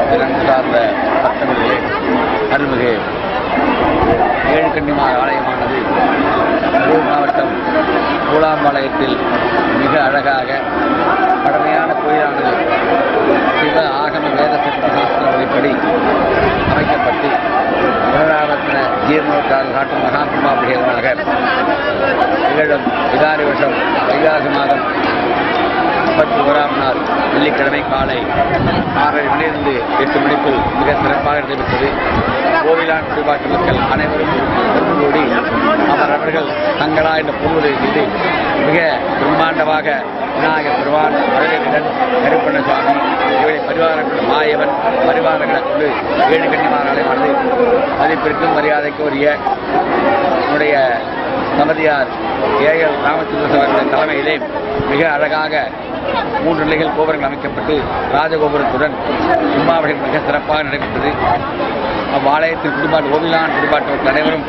நன்கு சார்ந்த பக்தர்களே, அருள்மிகு ஏழுகன்னிமார் ஆலயமானது கரூர் மாவட்டம் கூலாம்பாளையத்தில் மிக அழகாக பழமையான கோயிலானது சிவ ஆகம வேத சிற்ப சாஸ்திர முறைப்படி அமைக்கப்பட்டு புனராவர்த்தன ஜீர்ணோத்தால் காட்டும் மகா கும்பாபிஷேகமாக நிகழும் விகாரி வருஷம் வைகாசி மாதம் 31ஆம் நாள் வெள்ளிக்கிழமை காலை 6:30 மணியிலிருந்து 8 மணிக்குள் மிக சிறப்பாக நடைபெற்றது. கோவிலான் குடிபாட்டு மக்கள் அனைவரும் கூடி அவர்கள் தங்களா என்ற பொருளுரை செய்து மிக பிரம்மாண்டமாக விநாயகர் பெருமான், வரவேற்கன், கருப்பண்ண சுவாமி இவரை பரிவாரங்கள் மாயவன் பரிவாரங்களை கொண்டு ஏழுகன்னிமார் ஆலயமானது மதிப்பிற்கும் மரியாதைக்கு உரிய நம்முடைய தமதியார் ஏஎல் ராமச்சந்திர அவர்களின் தலைமையிலே மிக அழகாக 3 நிலைகள் கோபுரங்கள் அமைக்கப்பட்டு ராஜகோபுரத்துடன் கும்பாபிஷேகம் மிக சிறப்பாக நடைபெற்றது. அவ்வாலயத்தில் குடிபாட்டு கோவிலான் குடிபாட்டவர்கள் அனைவரும்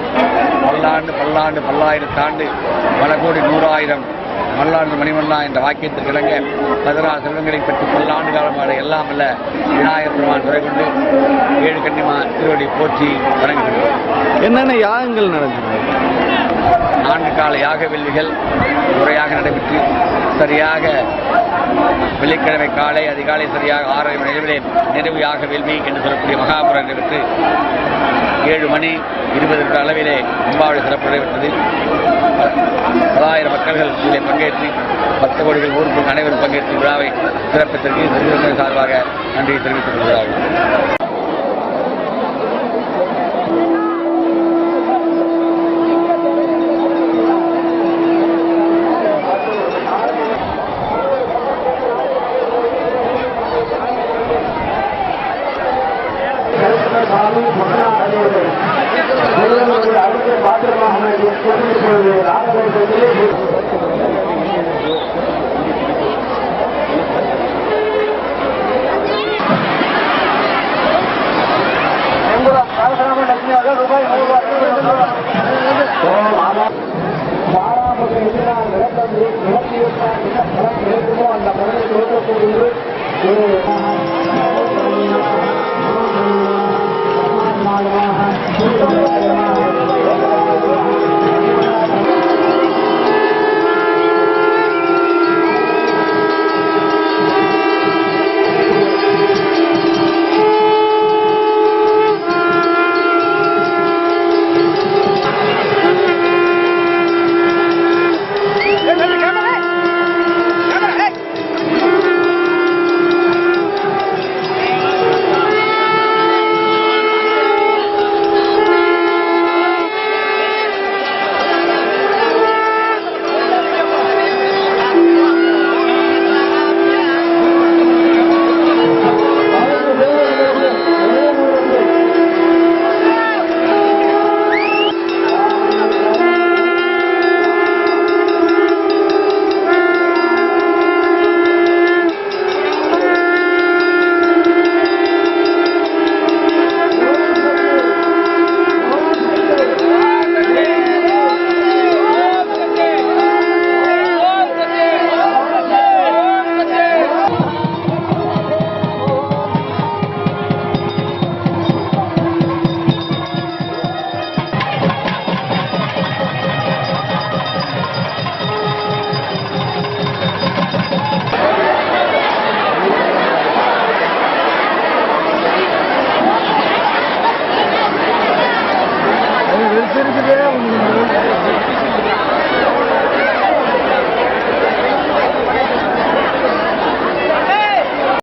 பல்லாண்டு பல்லாயிரத்தாண்டு பல கோடி 100,000 மல்லாண்டு மணிமல்லா என்ற வாக்கியத்திற்கு இணங்க 16 செல்வங்களை பற்றி பல்லாண்டு காலமாக எல்லாம் அல்ல விநாயகர் பெருமான் துறை கொண்டு ஏழுகன்னிமார் திருவடி போற்றி வணங்குகின்றோம். என்னென்ன யாகங்கள் நடந்தது? 4 கால யாக வெள்ளிகள் முறையாக நடைபெற்று சரியாக வெள்ளிக்கிழமை காலை அதிகாலை சரியாக 6:30 மணி அளவிலே நிறைவு யாக வேள்வி என்று சொல்லக்கூடிய மகாபுரம் நடைபெற்று 7 மணி 20 அளவிலே கும்பாவளி சிறப்பு நடைபெற்றது. 10,000 மக்கள்கள் இதிலே பங்கேற்று 10 கோடிகள் ஊருக்கு அனைவரும் பங்கேற்று விழாவை சிறப்பித்திற்கு சிறுவர்கள் சார்பாக நன்றியை தெரிவித்துக் கொள்கிறார்கள். இருக்குது